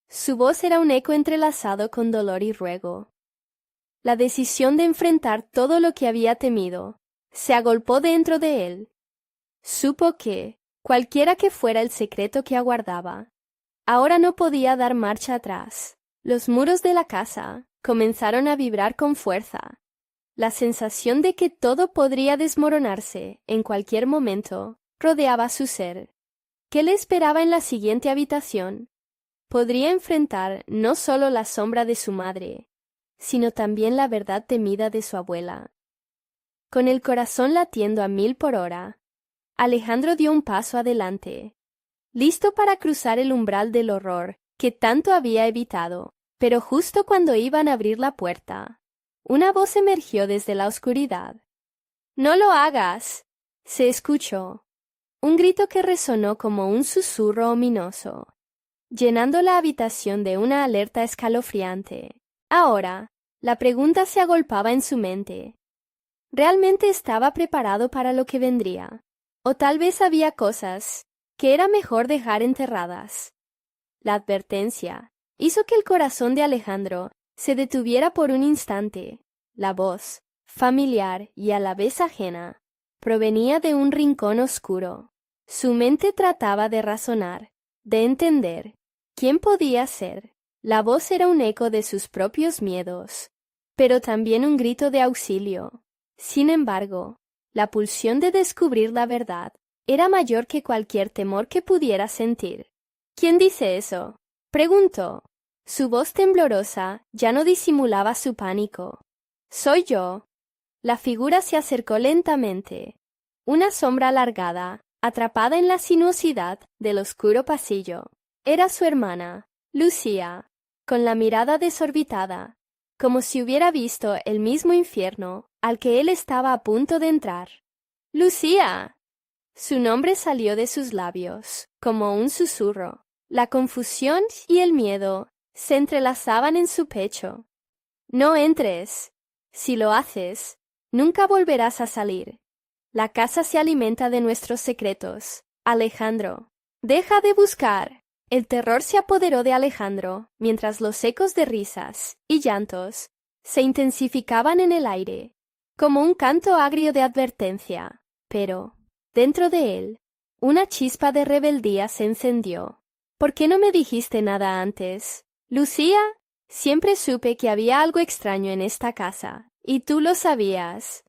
Su voz era un eco entrelazado con dolor y ruego. La decisión de enfrentar todo lo que había temido se agolpó dentro de él. Supo que, cualquiera que fuera el secreto que aguardaba, ahora no podía dar marcha atrás. Los muros de la casa comenzaron a vibrar con fuerza. La sensación de que todo podría desmoronarse en cualquier momento rodeaba su ser. ¿Qué le esperaba en la siguiente habitación? Podría enfrentar no solo la sombra de su madre, sino también la verdad temida de su abuela. Con el corazón latiendo a 1000 por hora, Alejandro dio un paso adelante, listo para cruzar el umbral del horror que tanto había evitado. Pero justo cuando iban a abrir la puerta, una voz emergió desde la oscuridad. «¡No lo hagas!», se escuchó. Un grito que resonó como un susurro ominoso, llenando la habitación de una alerta escalofriante. Ahora, la pregunta se agolpaba en su mente. ¿Realmente estaba preparado para lo que vendría? ¿O tal vez había cosas que era mejor dejar enterradas? La advertencia hizo que el corazón de Alejandro se detuviera por un instante. La voz, familiar y a la vez ajena, provenía de un rincón oscuro. Su mente trataba de razonar, de entender. ¿Quién podía ser? La voz era un eco de sus propios miedos, pero también un grito de auxilio. Sin embargo, la pulsión de descubrir la verdad era mayor que cualquier temor que pudiera sentir. «¿Quién dice eso?», preguntó. Su voz temblorosa ya no disimulaba su pánico. «Soy yo». La figura se acercó lentamente. Una sombra alargada, atrapada en la sinuosidad del oscuro pasillo. Era su hermana, Lucía, con la mirada desorbitada, como si hubiera visto el mismo infierno al que él estaba a punto de entrar. «¡Lucía!». Su nombre salió de sus labios, como un susurro. La confusión y el miedo se entrelazaban en su pecho. «No entres. Si lo haces, nunca volverás a salir. La casa se alimenta de nuestros secretos. Alejandro, deja de buscar». El terror se apoderó de Alejandro mientras los ecos de risas y llantos se intensificaban en el aire, como un canto agrio de advertencia. Pero, dentro de él, Una chispa de rebeldía se encendió. ¿Por qué no me dijiste nada antes? Lucía, siempre supe que había algo extraño en esta casa, y tú lo sabías.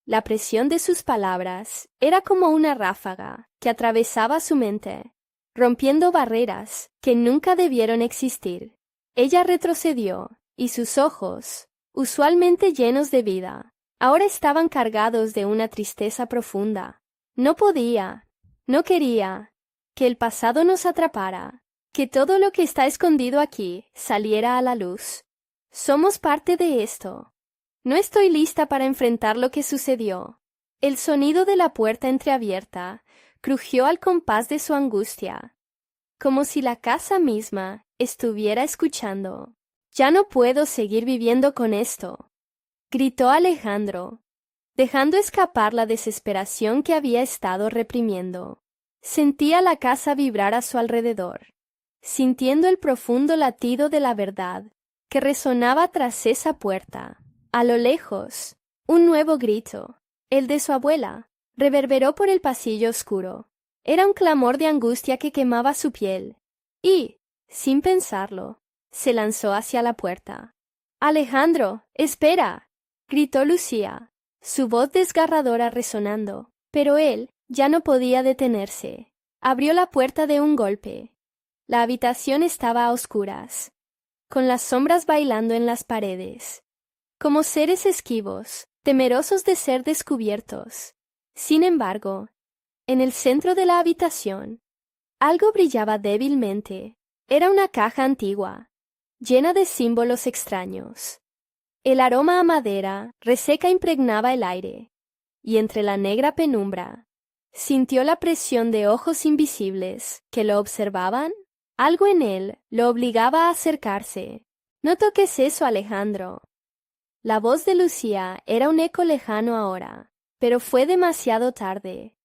La presión de sus palabras era como una ráfaga que atravesaba su mente, rompiendo barreras que nunca debieron existir. Ella retrocedió, y sus ojos, usualmente llenos de vida, ahora estaban cargados de una tristeza profunda. No podía, no quería, que el pasado nos atrapara, que todo lo que está escondido aquí saliera a la luz. Somos parte de esto. No estoy lista para enfrentar lo que sucedió. El sonido de la puerta entreabierta crujió al compás de su angustia, como si la casa misma estuviera escuchando. Ya no puedo seguir viviendo con esto, gritó Alejandro, dejando escapar la desesperación que había estado reprimiendo. Sentía la casa vibrar a su alrededor, sintiendo el profundo latido de la verdad que resonaba tras esa puerta. A lo lejos, un nuevo grito, el de su abuela, reverberó por el pasillo oscuro. Era un clamor de angustia que quemaba su piel, y, sin pensarlo, se lanzó hacia la puerta. «Alejandro, espera», gritó Lucía, su voz desgarradora resonando, pero él ya no podía detenerse. Abrió la puerta de un golpe. La habitación estaba a oscuras, con las sombras bailando en las paredes, como seres esquivos, temerosos de ser descubiertos. Sin embargo, en el centro de la habitación, algo brillaba débilmente. Era una caja antigua, llena de símbolos extraños. El aroma a madera reseca impregnaba el aire, y entre la negra penumbra, sintió la presión de ojos invisibles que lo observaban. Algo en él lo obligaba a acercarse. «No toques eso, Alejandro». La voz de Lucía era un eco lejano ahora, pero fue demasiado tarde.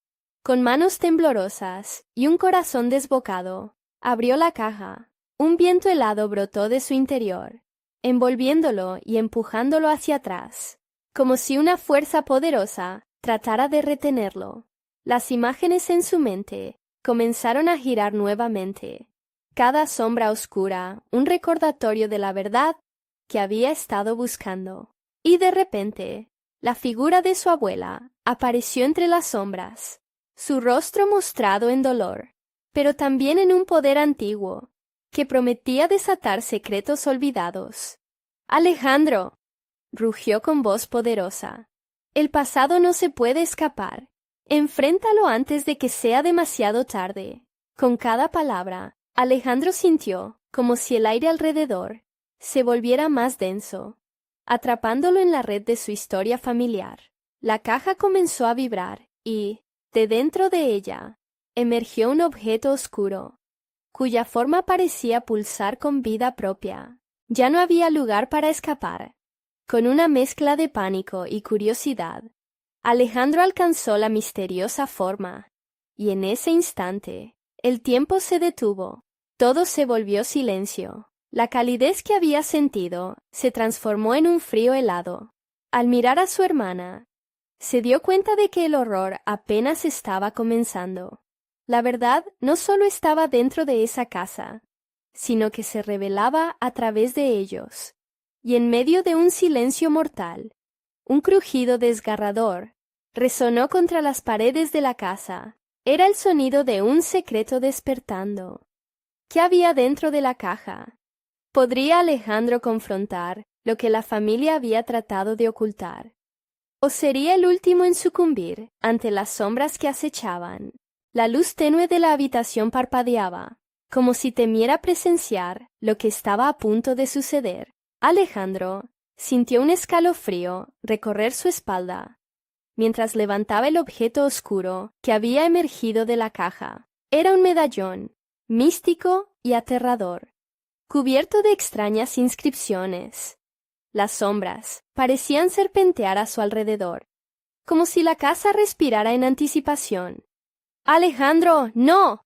Con manos temblorosas y un corazón desbocado, abrió la caja. Un viento helado brotó de su interior, envolviéndolo y empujándolo hacia atrás, como si una fuerza poderosa tratara de retenerlo. Las imágenes en su mente comenzaron a girar nuevamente, cada sombra oscura un recordatorio de la verdad que había estado buscando. Y de repente, la figura de su abuela apareció entre las sombras, su rostro mostrado en dolor, pero también en un poder antiguo, que prometía desatar secretos olvidados. «Alejandro», rugió con voz poderosa, «el pasado no se puede escapar. Enfréntalo antes de que sea demasiado tarde». Con cada palabra, Alejandro sintió como si el aire alrededor se volviera más denso, atrapándolo en la red de su historia familiar. La caja comenzó a vibrar y, de dentro de ella, emergió un objeto oscuro, cuya forma parecía pulsar con vida propia. Ya no había lugar para escapar. Con una mezcla de pánico y curiosidad, Alejandro alcanzó la misteriosa forma, y en ese instante, el tiempo se detuvo. Todo se volvió silencio. La calidez que había sentido se transformó en un frío helado. Al mirar a su hermana, se dio cuenta de que el horror apenas estaba comenzando. La verdad no solo estaba dentro de esa casa, sino que se revelaba a través de ellos, y en medio de un silencio mortal, un crujido desgarrador resonó contra las paredes de la casa. Era el sonido de un secreto despertando. ¿Qué había dentro de la caja? ¿Podría Alejandro confrontar lo que la familia había tratado de ocultar? ¿O sería el último en sucumbir ante las sombras que acechaban? La luz tenue de la habitación parpadeaba, como si temiera presenciar lo que estaba a punto de suceder. Alejandro sintió un escalofrío recorrer su espalda, mientras levantaba el objeto oscuro que había emergido de la caja. Era un medallón, místico y aterrador, cubierto de extrañas inscripciones. Las sombras parecían serpentear a su alrededor, como si la casa respirara en anticipación. «¡Alejandro, no!»,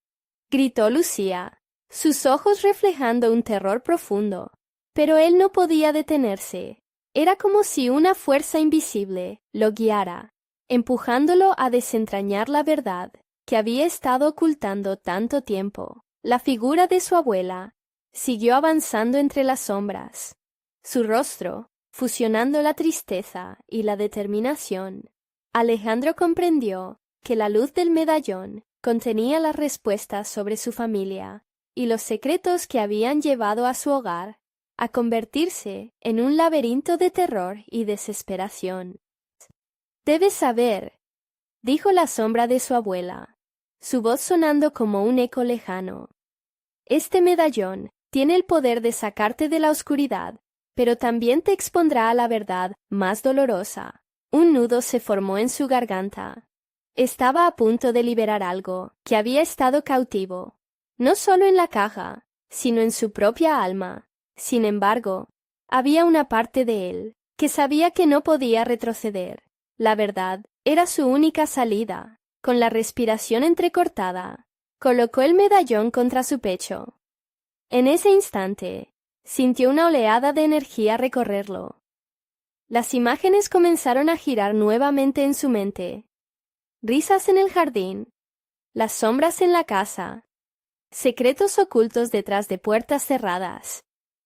gritó Lucía, sus ojos reflejando un terror profundo. Pero él no podía detenerse. Era como si una fuerza invisible lo guiara, empujándolo a desentrañar la verdad. que había estado ocultando tanto tiempo. La figura de su abuela siguió avanzando entre las sombras. Su rostro, fusionando la tristeza y la determinación. Alejandro comprendió que la luz del medallón contenía las respuestas sobre su familia y los secretos que habían llevado a su hogar a convertirse en un laberinto de terror y desesperación. «Debes saber», dijo la sombra de su abuela, su voz sonando como un eco lejano. «Este medallón tiene el poder de sacarte de la oscuridad, pero también te expondrá a la verdad más dolorosa». Un nudo se formó en su garganta. Estaba a punto de liberar algo que había estado cautivo, no solo en la caja, sino en su propia alma. Sin embargo, había una parte de él que sabía que no podía retroceder. La verdad era su única salida. Con la respiración entrecortada, colocó el medallón contra su pecho. En ese instante, sintió una oleada de energía recorrerlo. Las imágenes comenzaron a girar nuevamente en su mente. Risas en el jardín, las sombras en la casa, secretos ocultos detrás de puertas cerradas.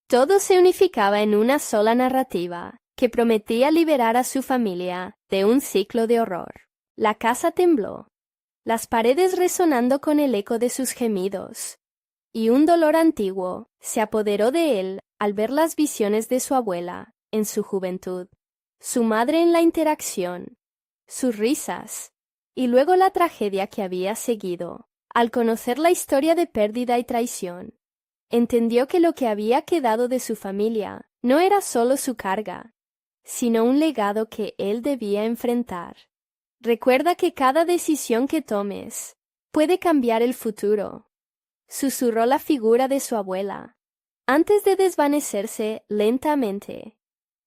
Todo se unificaba en una sola narrativa que prometía liberar a su familia de un ciclo de horror. La casa tembló, las paredes resonando con el eco de sus gemidos, y un dolor antiguo se apoderó de él al ver las visiones de su abuela en su juventud, su madre en la interacción, sus risas, y luego la tragedia que había seguido. Al conocer la historia de pérdida y traición, entendió que lo que había quedado de su familia no era solo su carga, sino un legado que él debía enfrentar. Recuerda que cada decisión que tomes puede cambiar el futuro, susurró la figura de su abuela, antes de desvanecerse lentamente.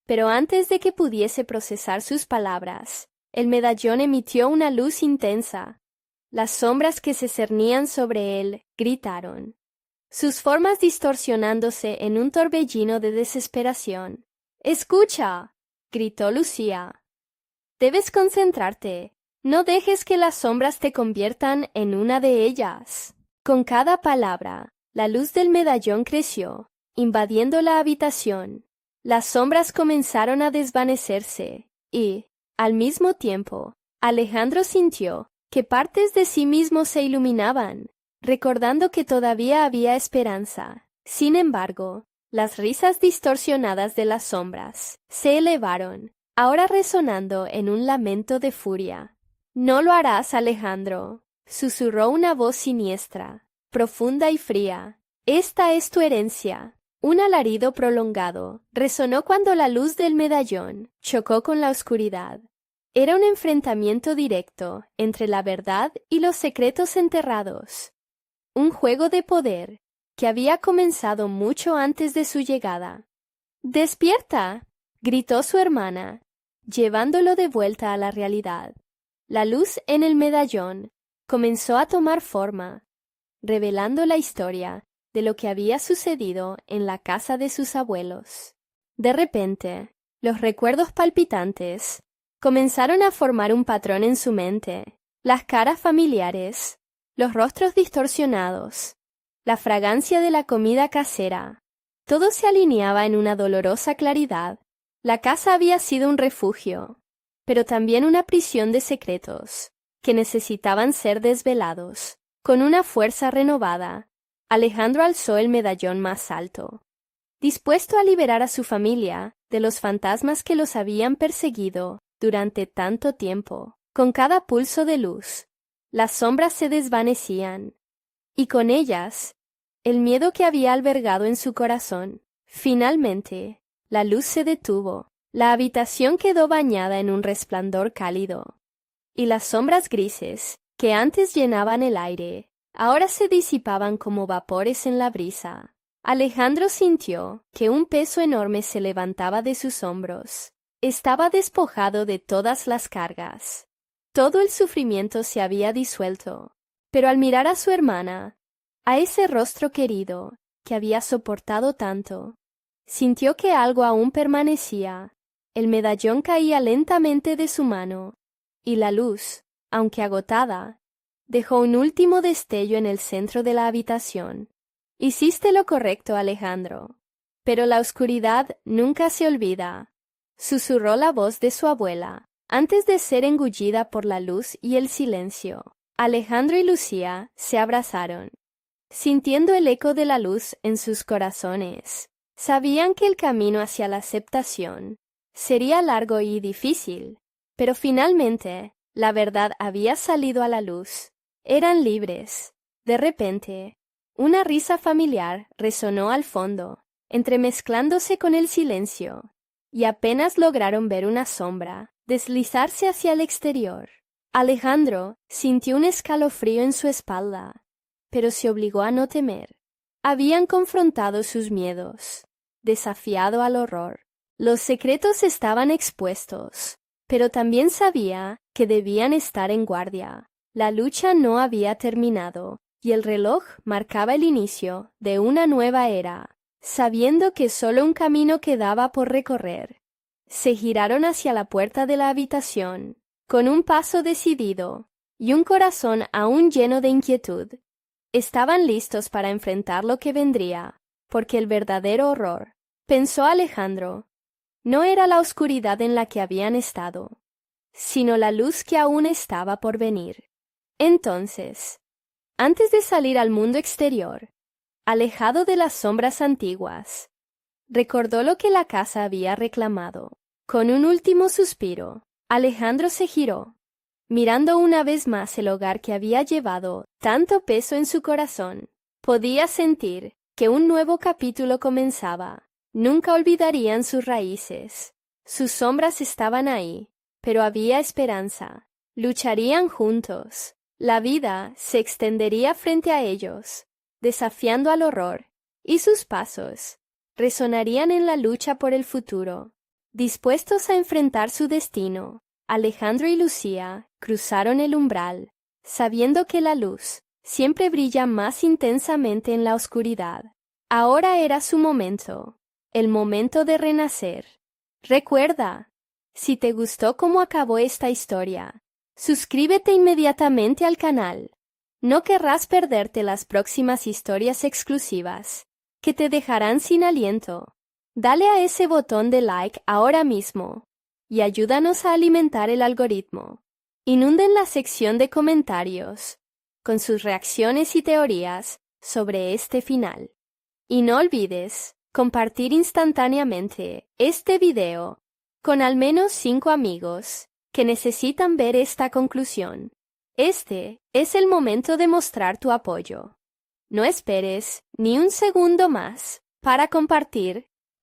Pero antes de que pudiese procesar sus palabras, el medallón emitió una luz intensa. Las sombras que se cernían sobre él gritaron, sus formas distorsionándose en un torbellino de desesperación. «¡Escucha!», gritó Lucía. «Debes concentrarte. No dejes que las sombras te conviertan en una de ellas». Con cada palabra, la luz del medallón creció, invadiendo la habitación. Las sombras comenzaron a desvanecerse y, al mismo tiempo, Alejandro sintió que partes de sí mismo se iluminaban, recordando que todavía había esperanza. Sin embargo, las risas distorsionadas de las sombras se elevaron, ahora resonando en un lamento de furia. «No lo harás, Alejandro», susurró una voz siniestra, profunda y fría. «Esta es tu herencia». Un alarido prolongado resonó cuando la luz del medallón chocó con la oscuridad. Era un enfrentamiento directo entre la verdad y los secretos enterrados. Un juego de poder que había comenzado mucho antes de su llegada. «¡Despierta!», gritó su hermana, llevándolo de vuelta a la realidad. La luz en el medallón comenzó a tomar forma, revelando la historia de lo que había sucedido en la casa de sus abuelos. De repente, los recuerdos palpitantes comenzaron a formar un patrón en su mente. Las caras familiares, los rostros distorsionados, la fragancia de la comida casera. Todo se alineaba en una dolorosa claridad. La casa había sido un refugio, pero también una prisión de secretos que necesitaban ser desvelados. Con una fuerza renovada, Alejandro alzó el medallón más alto, dispuesto a liberar a su familia de los fantasmas que los habían perseguido durante tanto tiempo. Con cada pulso de luz, las sombras se desvanecían, y con ellas, el miedo que había albergado en su corazón. Finalmente, la luz se detuvo, la habitación quedó bañada en un resplandor cálido, y las sombras grises, que antes llenaban el aire, ahora se disipaban como vapores en la brisa. Alejandro sintió que un peso enorme se levantaba de sus hombros. Estaba despojado de todas las cargas. Todo el sufrimiento se había disuelto. Pero al mirar a su hermana, a ese rostro querido que había soportado tanto, sintió que algo aún permanecía. El medallón caía lentamente de su mano, y la luz, aunque agotada, Dejó un último destello en el centro de la habitación. Hiciste lo correcto, Alejandro. Pero la oscuridad nunca se olvida, susurró la voz de su abuela, antes de ser engullida por la luz y el silencio. Alejandro y Lucía se abrazaron, sintiendo el eco de la luz en sus corazones. Sabían que el camino hacia la aceptación sería largo y difícil, pero finalmente la verdad había salido a la luz. Eran libres. De repente, una risa familiar resonó al fondo, entremezclándose con el silencio, y apenas lograron ver una sombra deslizarse hacia el exterior. Alejandro sintió un escalofrío en su espalda, pero se obligó a no temer. Habían confrontado sus miedos, desafiado al horror. Los secretos estaban expuestos, pero también sabía que debían estar en guardia. La lucha no había terminado, y el reloj marcaba el inicio de una nueva era. Sabiendo que solo un camino quedaba por recorrer, se giraron hacia la puerta de la habitación, con un paso decidido y un corazón aún lleno de inquietud. Estaban listos para enfrentar lo que vendría, porque el verdadero horror, pensó Alejandro, no era la oscuridad en la que habían estado, sino la luz que aún estaba por venir. Entonces, antes de salir al mundo exterior, alejado de las sombras antiguas, recordó lo que la casa había reclamado. Con un último suspiro, Alejandro se giró, mirando una vez más el hogar que había llevado tanto peso en su corazón. Podía sentir que un nuevo capítulo comenzaba. Nunca olvidarían sus raíces. Sus sombras estaban ahí, pero había esperanza. Lucharían juntos. La vida se extendería frente a ellos, desafiando al horror, y sus pasos resonarían en la lucha por el futuro. Dispuestos a enfrentar su destino, Alejandro y Lucía cruzaron el umbral, sabiendo que la luz siempre brilla más intensamente en la oscuridad. Ahora era su momento, el momento de renacer. Recuerda, si te gustó cómo acabó esta historia, suscríbete inmediatamente al canal. No querrás perderte las próximas historias exclusivas, que te dejarán sin aliento. Dale a ese botón de like ahora mismo y ayúdanos a alimentar el algoritmo. Inunden la sección de comentarios con sus reacciones y teorías sobre este final. Y no olvides compartir instantáneamente este video con al menos 5 amigos que necesitan ver esta conclusión. Este es el momento de mostrar tu apoyo. No esperes ni un segundo más para compartir